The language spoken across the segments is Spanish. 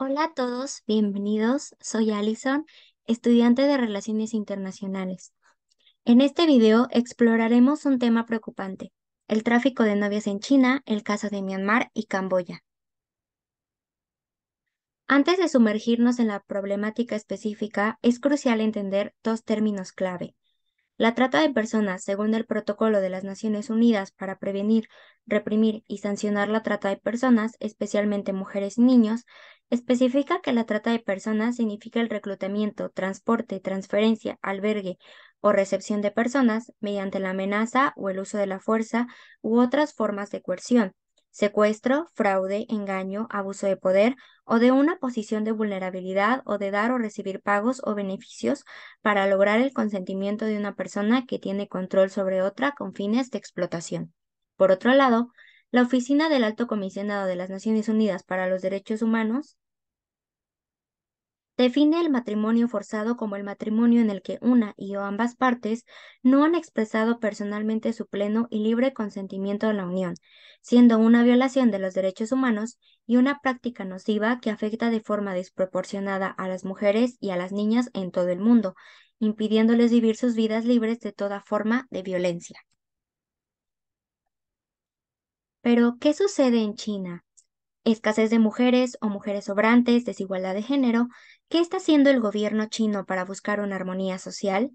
Hola a todos, bienvenidos. Soy Alison, estudiante de Relaciones Internacionales. En este video exploraremos un tema preocupante, el tráfico de novias en China, el caso de Myanmar y Camboya. Antes de sumergirnos en la problemática específica, es crucial entender dos términos clave. La trata de personas, según el Protocolo de las Naciones Unidas para prevenir, reprimir y sancionar la trata de personas, especialmente mujeres y niños, especifica que la trata de personas significa el reclutamiento, transporte, transferencia, albergue o recepción de personas mediante la amenaza o el uso de la fuerza u otras formas de coerción, secuestro, fraude, engaño, abuso de poder o de una posición de vulnerabilidad o de dar o recibir pagos o beneficios para lograr el consentimiento de una persona que tiene control sobre otra con fines de explotación. Por otro lado, la Oficina del Alto Comisionado de las Naciones Unidas para los Derechos Humanos define el matrimonio forzado como el matrimonio en el que una y o ambas partes no han expresado personalmente su pleno y libre consentimiento a la unión, siendo una violación de los derechos humanos y una práctica nociva que afecta de forma desproporcionada a las mujeres y a las niñas en todo el mundo, impidiéndoles vivir sus vidas libres de toda forma de violencia. Pero, ¿qué sucede en China? Escasez de mujeres o mujeres sobrantes, desigualdad de género. ¿Qué está haciendo el gobierno chino para buscar una armonía social?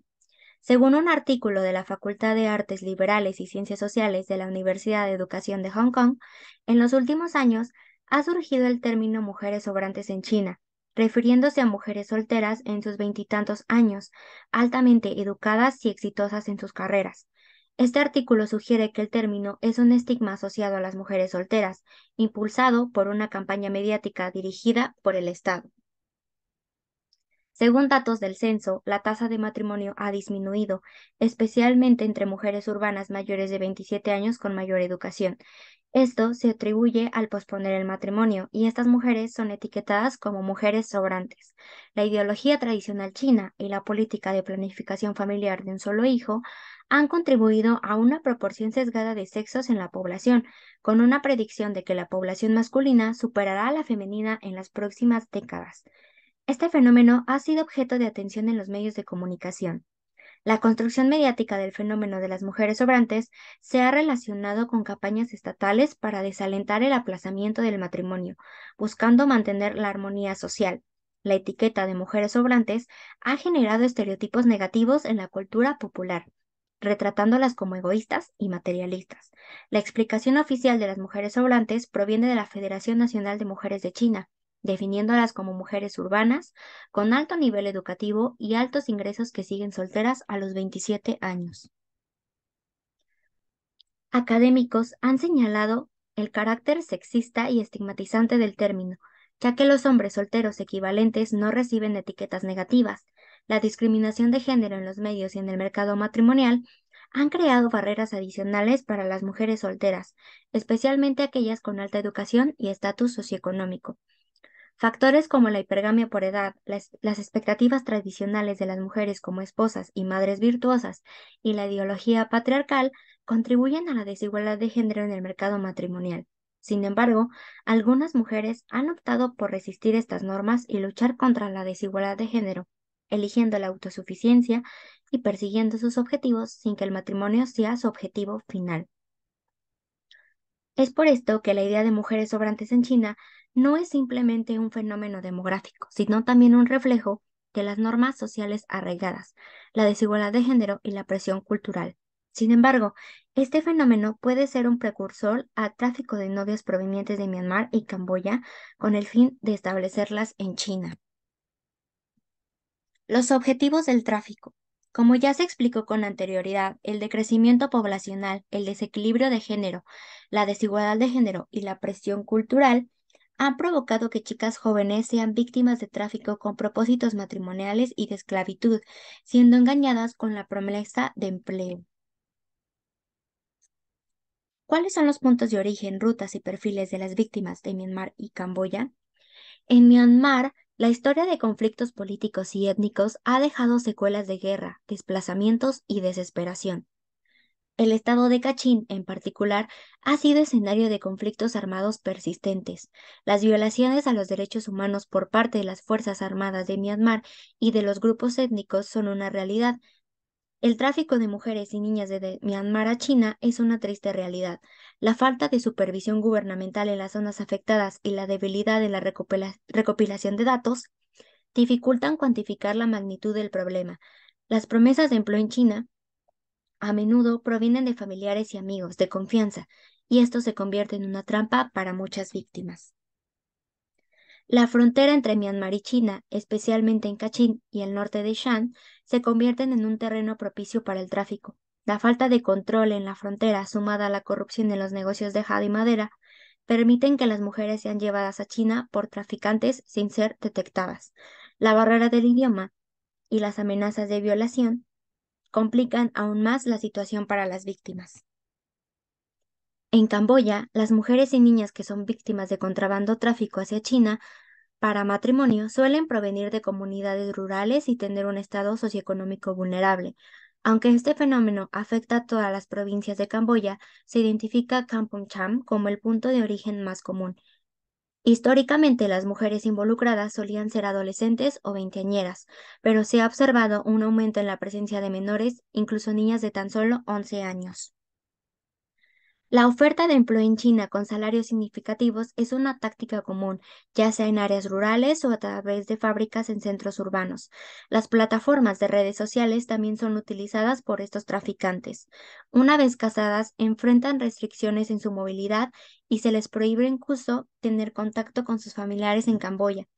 Según un artículo de la Facultad de Artes Liberales y Ciencias Sociales de la Universidad de Educación de Hong Kong, en los últimos años ha surgido el término mujeres sobrantes en China, refiriéndose a mujeres solteras en sus veintitantos años, altamente educadas y exitosas en sus carreras. Este artículo sugiere que el término es un estigma asociado a las mujeres solteras, impulsado por una campaña mediática dirigida por el Estado. Según datos del censo, la tasa de matrimonio ha disminuido, especialmente entre mujeres urbanas mayores de 27 años con mayor educación. Esto se atribuye al posponer el matrimonio, y estas mujeres son etiquetadas como mujeres sobrantes. La ideología tradicional china y la política de planificación familiar de un solo hijo han contribuido a una proporción sesgada de sexos en la población, con una predicción de que la población masculina superará a la femenina en las próximas décadas. Este fenómeno ha sido objeto de atención en los medios de comunicación. La construcción mediática del fenómeno de las mujeres sobrantes se ha relacionado con campañas estatales para desalentar el aplazamiento del matrimonio, buscando mantener la armonía social. La etiqueta de mujeres sobrantes ha generado estereotipos negativos en la cultura popular, retratándolas como egoístas y materialistas. La explicación oficial de las mujeres sobrantes proviene de la Federación Nacional de Mujeres de China, definiéndolas como mujeres urbanas, con alto nivel educativo y altos ingresos que siguen solteras a los 27 años. Académicos han señalado el carácter sexista y estigmatizante del término, ya que los hombres solteros equivalentes no reciben etiquetas negativas. La discriminación de género en los medios y en el mercado matrimonial han creado barreras adicionales para las mujeres solteras, especialmente aquellas con alta educación y estatus socioeconómico. Factores como la hipergamia por edad, las expectativas tradicionales de las mujeres como esposas y madres virtuosas y la ideología patriarcal contribuyen a la desigualdad de género en el mercado matrimonial. Sin embargo, algunas mujeres han optado por resistir estas normas y luchar contra la desigualdad de género, eligiendo la autosuficiencia y persiguiendo sus objetivos sin que el matrimonio sea su objetivo final. Es por esto que la idea de mujeres sobrantes en China no es simplemente un fenómeno demográfico, sino también un reflejo de las normas sociales arraigadas, la desigualdad de género y la presión cultural. Sin embargo, este fenómeno puede ser un precursor al tráfico de novias provenientes de Myanmar y Camboya con el fin de establecerlas en China. Los objetivos del tráfico. Como ya se explicó con anterioridad, el decrecimiento poblacional, el desequilibrio de género, la desigualdad de género y la presión cultural han provocado que chicas jóvenes sean víctimas de tráfico con propósitos matrimoniales y de esclavitud, siendo engañadas con la promesa de empleo. ¿Cuáles son los puntos de origen, rutas y perfiles de las víctimas de Myanmar y Camboya? En Myanmar, la historia de conflictos políticos y étnicos ha dejado secuelas de guerra, desplazamientos y desesperación. El estado de Kachin, en particular, ha sido escenario de conflictos armados persistentes. Las violaciones a los derechos humanos por parte de las Fuerzas Armadas de Myanmar y de los grupos étnicos son una realidad. El tráfico de mujeres y niñas de Myanmar a China es una triste realidad. La falta de supervisión gubernamental en las zonas afectadas y la debilidad en la recopilación de datos dificultan cuantificar la magnitud del problema. Las promesas de empleo en China a menudo provienen de familiares y amigos de confianza, y esto se convierte en una trampa para muchas víctimas. La frontera entre Myanmar y China, especialmente en Kachin y el norte de Shan, se convierten en un terreno propicio para el tráfico. La falta de control en la frontera, sumada a la corrupción en los negocios de jade y madera, permiten que las mujeres sean llevadas a China por traficantes sin ser detectadas. La barrera del idioma y las amenazas de violación complican aún más la situación para las víctimas. En Camboya, las mujeres y niñas que son víctimas de contrabando tráfico hacia China para matrimonio suelen provenir de comunidades rurales y tener un estado socioeconómico vulnerable. Aunque este fenómeno afecta a todas las provincias de Camboya, se identifica Kampong Cham como el punto de origen más común. Históricamente, las mujeres involucradas solían ser adolescentes o veinteañeras, pero se ha observado un aumento en la presencia de menores, incluso niñas de tan solo 11 años. La oferta de empleo en China con salarios significativos es una táctica común, ya sea en áreas rurales o a través de fábricas en centros urbanos. Las plataformas de redes sociales también son utilizadas por estos traficantes. Una vez casadas, enfrentan restricciones en su movilidad y se les prohíbe incluso tener contacto con sus familiares en Camboya.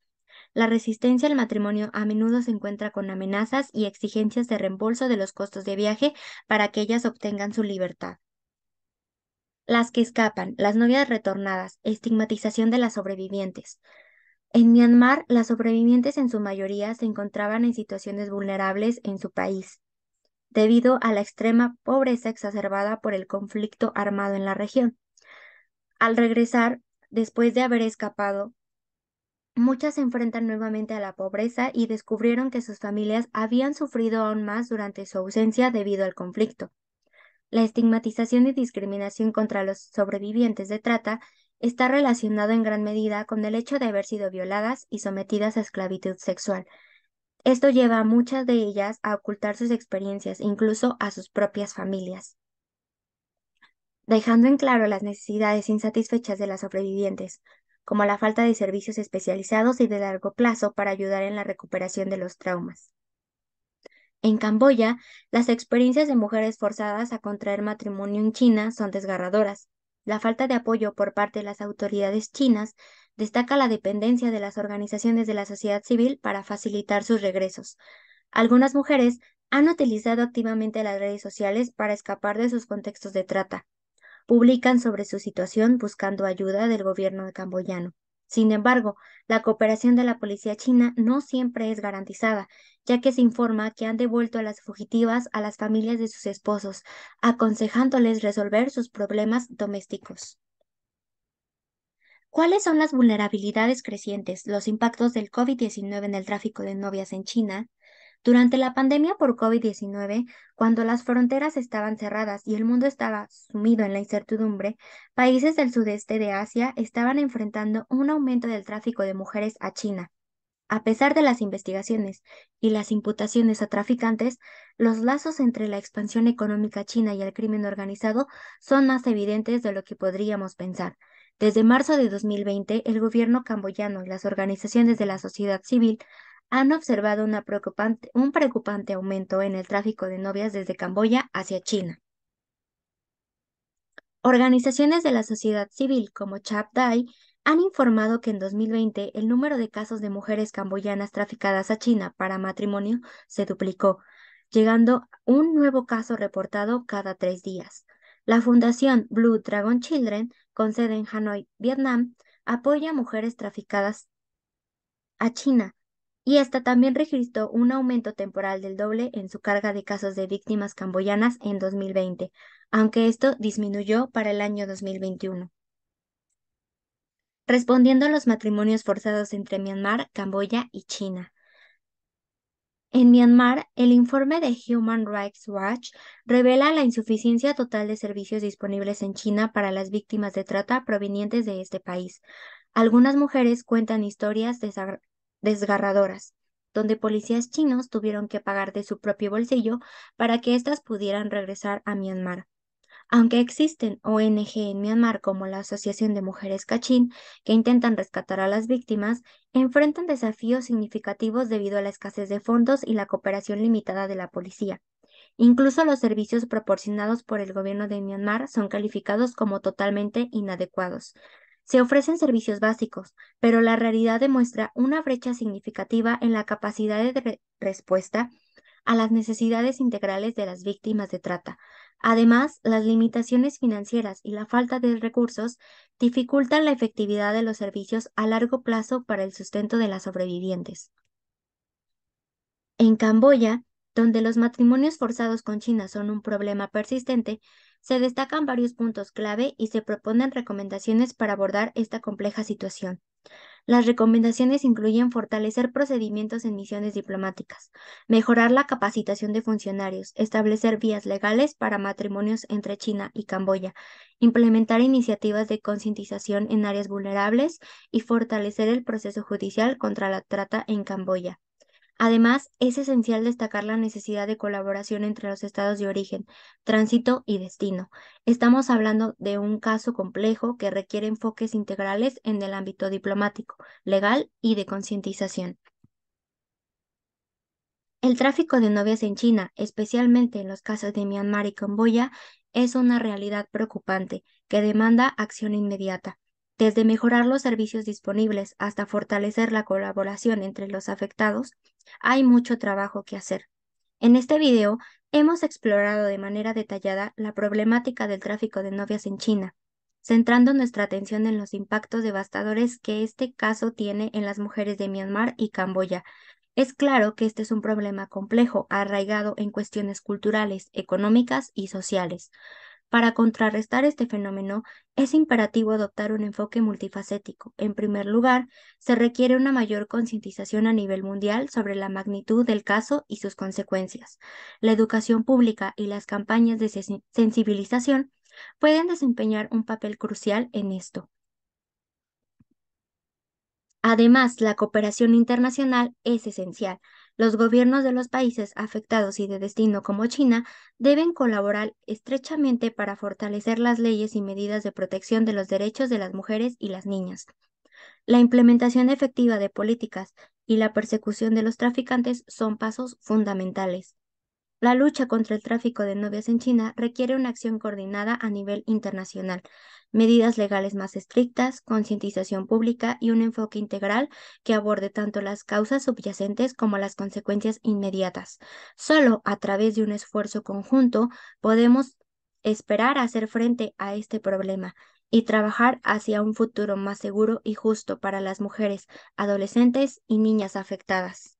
La resistencia al matrimonio a menudo se encuentra con amenazas y exigencias de reembolso de los costos de viaje para que ellas obtengan su libertad. Las que escapan, las novias retornadas, estigmatización de las sobrevivientes. En Myanmar, las sobrevivientes en su mayoría se encontraban en situaciones vulnerables en su país, debido a la extrema pobreza exacerbada por el conflicto armado en la región. Al regresar, después de haber escapado, muchas se enfrentan nuevamente a la pobreza y descubrieron que sus familias habían sufrido aún más durante su ausencia debido al conflicto. La estigmatización y discriminación contra los sobrevivientes de trata está relacionado en gran medida con el hecho de haber sido violadas y sometidas a esclavitud sexual. Esto lleva a muchas de ellas a ocultar sus experiencias, incluso a sus propias familias, dejando en claro las necesidades insatisfechas de las sobrevivientes, como la falta de servicios especializados y de largo plazo para ayudar en la recuperación de los traumas. En Camboya, las experiencias de mujeres forzadas a contraer matrimonio en China son desgarradoras. La falta de apoyo por parte de las autoridades chinas destaca la dependencia de las organizaciones de la sociedad civil para facilitar sus regresos. Algunas mujeres han utilizado activamente las redes sociales para escapar de sus contextos de trata. Publican sobre su situación buscando ayuda del gobierno camboyano. Sin embargo, la cooperación de la policía china no siempre es garantizada, ya que se informa que han devuelto a las fugitivas a las familias de sus esposos, aconsejándoles resolver sus problemas domésticos. ¿Cuáles son las vulnerabilidades crecientes, los impactos del COVID-19 en el tráfico de novias en China? Durante la pandemia por COVID-19, cuando las fronteras estaban cerradas y el mundo estaba sumido en la incertidumbre, países del sudeste de Asia estaban enfrentando un aumento del tráfico de mujeres a China. A pesar de las investigaciones y las imputaciones a traficantes, los lazos entre la expansión económica china y el crimen organizado son más evidentes de lo que podríamos pensar. Desde marzo de 2020, el gobierno camboyano y las organizaciones de la sociedad civil han observado un preocupante aumento en el tráfico de novias desde Camboya hacia China. Organizaciones de la sociedad civil como Dai han informado que en 2020 el número de casos de mujeres camboyanas traficadas a China para matrimonio se duplicó, llegando un nuevo caso reportado cada 3 días. La Fundación Blue Dragon Children, con sede en Hanoi, Vietnam, apoya a mujeres traficadas a China, y esta también registró un aumento temporal del doble en su carga de casos de víctimas camboyanas en 2020, aunque esto disminuyó para el año 2021. Respondiendo a los matrimonios forzados entre Myanmar, Camboya y China. En Myanmar, el informe de Human Rights Watch revela la insuficiencia total de servicios disponibles en China para las víctimas de trata provenientes de este país. Algunas mujeres cuentan historias desgarradoras, donde policías chinos tuvieron que pagar de su propio bolsillo para que éstas pudieran regresar a Myanmar. Aunque existen ONG en Myanmar como la Asociación de Mujeres Kachin, que intentan rescatar a las víctimas, enfrentan desafíos significativos debido a la escasez de fondos y la cooperación limitada de la policía. Incluso los servicios proporcionados por el gobierno de Myanmar son calificados como totalmente inadecuados. Se ofrecen servicios básicos, pero la realidad demuestra una brecha significativa en la capacidad de respuesta a las necesidades integrales de las víctimas de trata. Además, las limitaciones financieras y la falta de recursos dificultan la efectividad de los servicios a largo plazo para el sustento de las sobrevivientes. En Camboya, donde los matrimonios forzados con China son un problema persistente, se destacan varios puntos clave y se proponen recomendaciones para abordar esta compleja situación. Las recomendaciones incluyen fortalecer procedimientos en misiones diplomáticas, mejorar la capacitación de funcionarios, establecer vías legales para matrimonios entre China y Camboya, implementar iniciativas de concientización en áreas vulnerables y fortalecer el proceso judicial contra la trata en Camboya. Además, es esencial destacar la necesidad de colaboración entre los estados de origen, tránsito y destino. Estamos hablando de un caso complejo que requiere enfoques integrales en el ámbito diplomático, legal y de concientización. El tráfico de novias en China, especialmente en los casos de Myanmar y Camboya, es una realidad preocupante que demanda acción inmediata. Desde mejorar los servicios disponibles hasta fortalecer la colaboración entre los afectados, hay mucho trabajo que hacer. En este video hemos explorado de manera detallada la problemática del tráfico de novias en China, centrando nuestra atención en los impactos devastadores que este caso tiene en las mujeres de Myanmar y Camboya. Es claro que este es un problema complejo, arraigado en cuestiones culturales, económicas y sociales. Para contrarrestar este fenómeno, es imperativo adoptar un enfoque multifacético. En primer lugar, se requiere una mayor concientización a nivel mundial sobre la magnitud del caso y sus consecuencias. La educación pública y las campañas de sensibilización pueden desempeñar un papel crucial en esto. Además, la cooperación internacional es esencial. Los gobiernos de los países afectados y de destino como China deben colaborar estrechamente para fortalecer las leyes y medidas de protección de los derechos de las mujeres y las niñas. La implementación efectiva de políticas y la persecución de los traficantes son pasos fundamentales. La lucha contra el tráfico de novias en China requiere una acción coordinada a nivel internacional, medidas legales más estrictas, concientización pública y un enfoque integral que aborde tanto las causas subyacentes como las consecuencias inmediatas. Solo a través de un esfuerzo conjunto podemos esperar hacer frente a este problema y trabajar hacia un futuro más seguro y justo para las mujeres, adolescentes y niñas afectadas.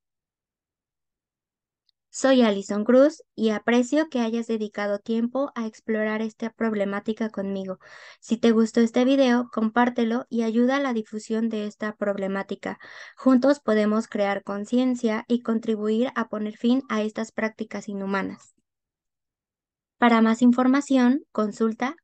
Soy Alison Cruz y aprecio que hayas dedicado tiempo a explorar esta problemática conmigo. Si te gustó este video, compártelo y ayuda a la difusión de esta problemática. Juntos podemos crear conciencia y contribuir a poner fin a estas prácticas inhumanas. Para más información, consulta